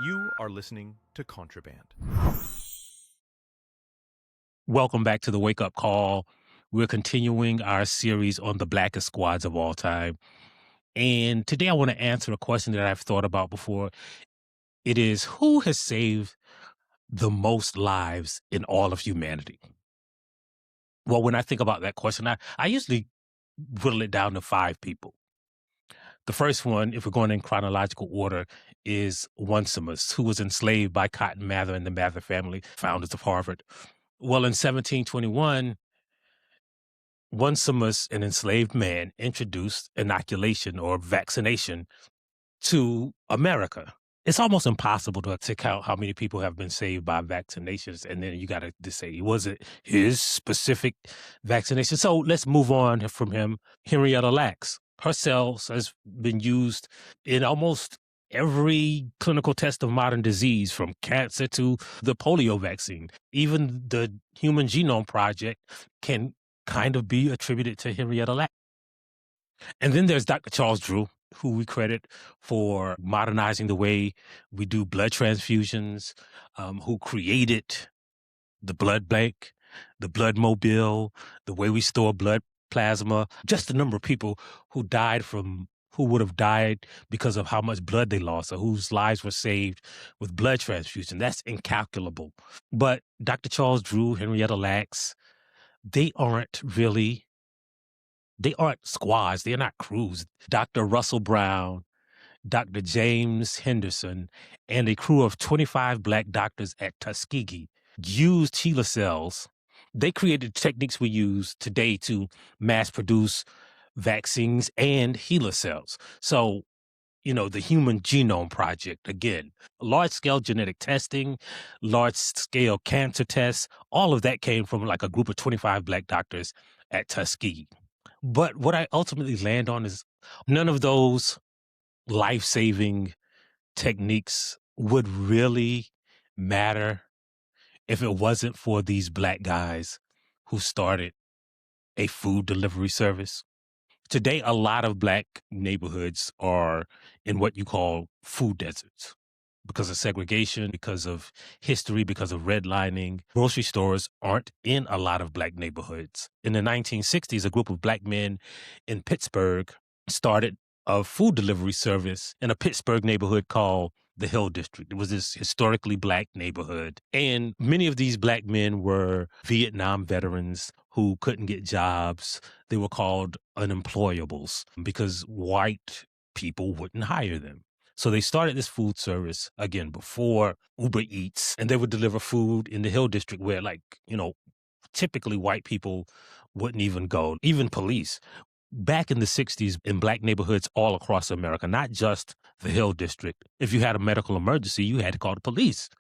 You are listening to Contraband. Welcome back to the Wake Up Call. We're continuing our series on the blackest squads of all time. And today I want to answer a question that I've thought about before. It is, who has saved the most lives in all of humanity? Well, when I think about that question, I usually whittle it down to 5 people. The first one, if we're going in chronological order, is Onesimus, who was enslaved by Cotton Mather and the Mather family, founders of Harvard. Well, in 1721, Onesimus, an enslaved man, introduced inoculation or vaccination to America. It's almost impossible to count how many people have been saved by vaccinations. And then you got to say, was it his specific vaccination? So let's move on from him. Henrietta Lacks. Her cells has been used in almost every clinical test of modern disease, from cancer to the polio vaccine. Even the Human Genome Project can kind of be attributed to Henrietta Lacks. And then there's Dr. Charles Drew, who we credit for modernizing the way we do blood transfusions, who created the blood bank, the blood mobile, the way we store blood plasma, just the number of people who would have died because of how much blood they lost or whose lives were saved with blood transfusion. That's incalculable. But Dr. Charles Drew, Henrietta Lacks, they aren't squads. They're not crews. Dr. Russell Brown, Dr. James Henderson, and a crew of 25 Black doctors at Tuskegee used HeLa cells. They created techniques we use today to mass produce vaccines and HeLa cells. So, the Human Genome Project, again, large-scale genetic testing, large-scale cancer tests, all of that came from like a group of 25 Black doctors at Tuskegee. But what I ultimately land on is none of those life-saving techniques would really matter if it wasn't for these Black guys who started a food delivery service. Today, a lot of Black neighborhoods are in what you call food deserts because of segregation, because of history, because of redlining. Grocery stores aren't in a lot of Black neighborhoods. In the 1960s, a group of Black men in Pittsburgh started a food delivery service in a Pittsburgh neighborhood called the Hill District. It was this historically Black neighborhood. And many of these Black men were Vietnam veterans who couldn't get jobs. They were called unemployables because white people wouldn't hire them. So they started this food service, again, before Uber Eats, and they would deliver food in the Hill District where, typically white people wouldn't even go, even police. Back in the 60s, in Black neighborhoods all across America, not just the Hill District, if you had a medical emergency, you had to call the police.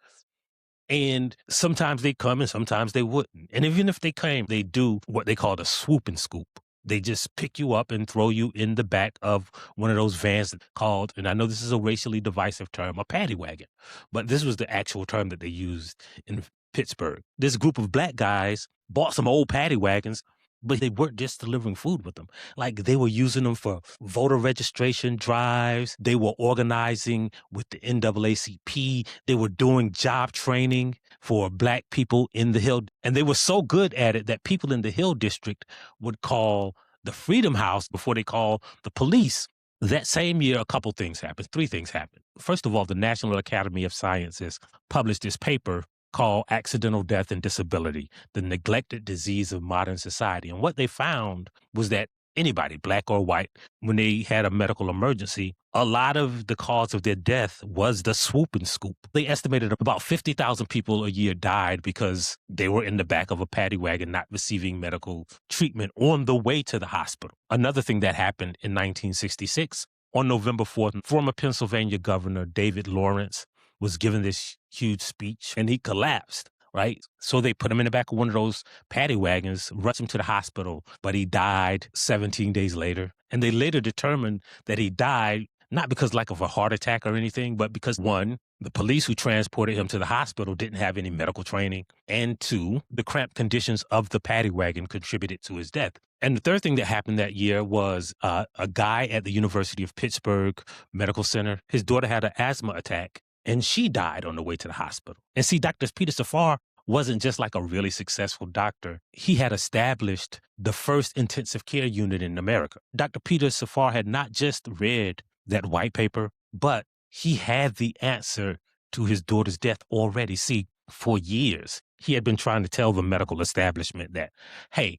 And sometimes they'd come and sometimes they wouldn't. And even if they came, they do what they called a swoop and scoop. They just pick you up and throw you in the back of one of those vans called, and I know this is a racially divisive term, a paddy wagon, but this was the actual term that they used in Pittsburgh. This group of Black guys bought some old paddy wagons, but they weren't just delivering food with them. Like, they were using them for voter registration drives. They were organizing with the NAACP. They were doing job training for Black people in the Hill. And they were so good at it that people in the Hill District would call the Freedom House before they call the police. That same year, a couple things happened. 3 things happened. First of all, the National Academy of Sciences published this paper called Accidental Death and Disability, the Neglected Disease of Modern Society. And what they found was that anybody, Black or white, when they had a medical emergency, a lot of the cause of their death was the swoop and scoop. They estimated about 50,000 people a year died because they were in the back of a paddy wagon not receiving medical treatment on the way to the hospital. Another thing that happened in 1966, on November 4th, former Pennsylvania Governor David Lawrence was given this huge speech and he collapsed, right? So they put him in the back of one of those paddy wagons, rushed him to the hospital, but he died 17 days later. And they later determined that he died not because of a heart attack or anything, but because, 1, the police who transported him to the hospital didn't have any medical training, and 2, the cramped conditions of the paddy wagon contributed to his death. And the third thing that happened that year was a guy at the University of Pittsburgh Medical Center, his daughter had an asthma attack. and she died on the way to the hospital. And see, Dr. Peter Safar wasn't just like a really successful doctor. He had established the first intensive care unit in America. Dr. Peter Safar had not just read that white paper, but he had the answer to his daughter's death already. See, for years, he had been trying to tell the medical establishment that, hey,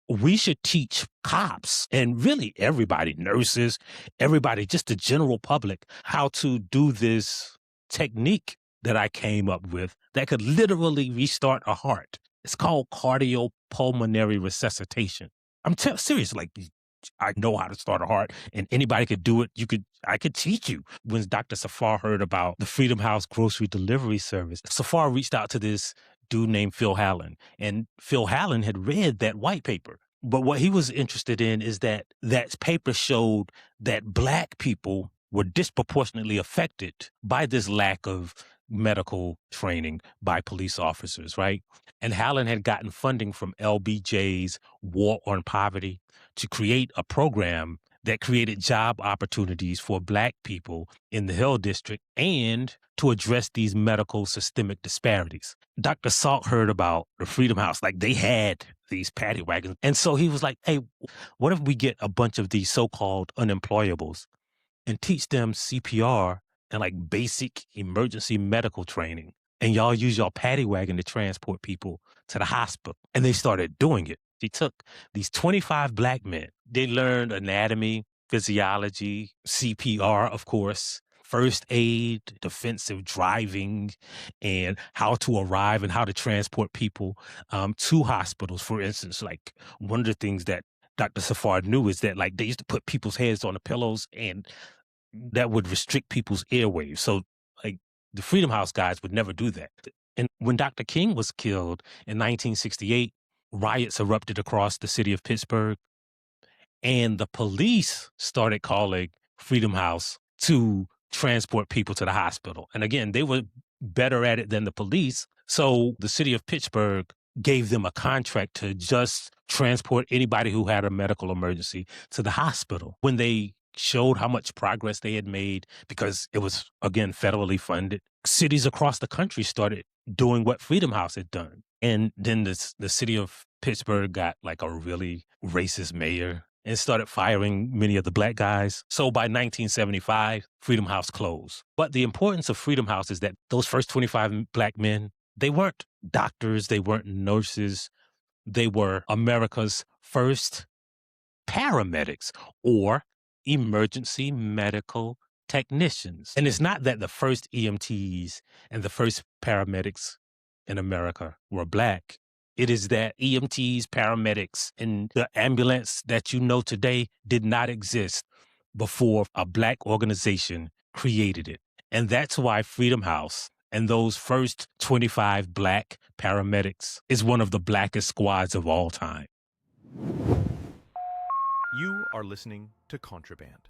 we should teach cops and really everybody, nurses, everybody, just the general public, how to do this technique that I came up with that could literally restart a heart. It's called cardiopulmonary resuscitation. I'm serious. Like, I know how to start a heart, and anybody could do it. I could teach you. When Dr. Safar heard about the Freedom House grocery delivery service, Safar reached out to this dude named Phil Hallen, and Phil Hallen had read that white paper. But what he was interested in is that paper showed that Black people were disproportionately affected by this lack of medical training by police officers, right? And Hallen had gotten funding from LBJ's War on Poverty to create a program that created job opportunities for Black people in the Hill District and to address these medical systemic disparities. Dr. Salk heard about the Freedom House, like they had these paddy wagons. And so he was like, hey, what if we get a bunch of these so-called unemployables and teach them CPR and like basic emergency medical training, and y'all use your paddy wagon to transport people to the hospital? And they started doing it. He took these 25 Black men. They learned anatomy, physiology, CPR, of course, first aid, defensive driving, and how to arrive and how to transport people to hospitals. For instance, like one of the things that Dr. Safar knew is that like they used to put people's heads on the pillows, and that would restrict people's airwaves. So like the Freedom House guys would never do that. And when Dr. King was killed in 1968, riots erupted across the city of Pittsburgh, and the police started calling Freedom House to transport people to the hospital. And again, they were better at it than the police. So the city of Pittsburgh gave them a contract to just transport anybody who had a medical emergency to the hospital. When they showed how much progress they had made, because it was, again, federally funded, cities across the country started doing what Freedom House had done. And then the city of Pittsburgh got like a really racist mayor and started firing many of the Black guys. So by 1975, Freedom House closed. But the importance of Freedom House is that those first 25 Black men, they weren't doctors, they weren't nurses, they were America's first paramedics or emergency medical technicians. And it's not that the first EMTs and the first paramedics in America were Black. It is that EMTs, paramedics, and the ambulance that you know today did not exist before a Black organization created it. And that's why Freedom House and those first 25 Black paramedics is one of the blackest squads of all time. You are listening to Contraband.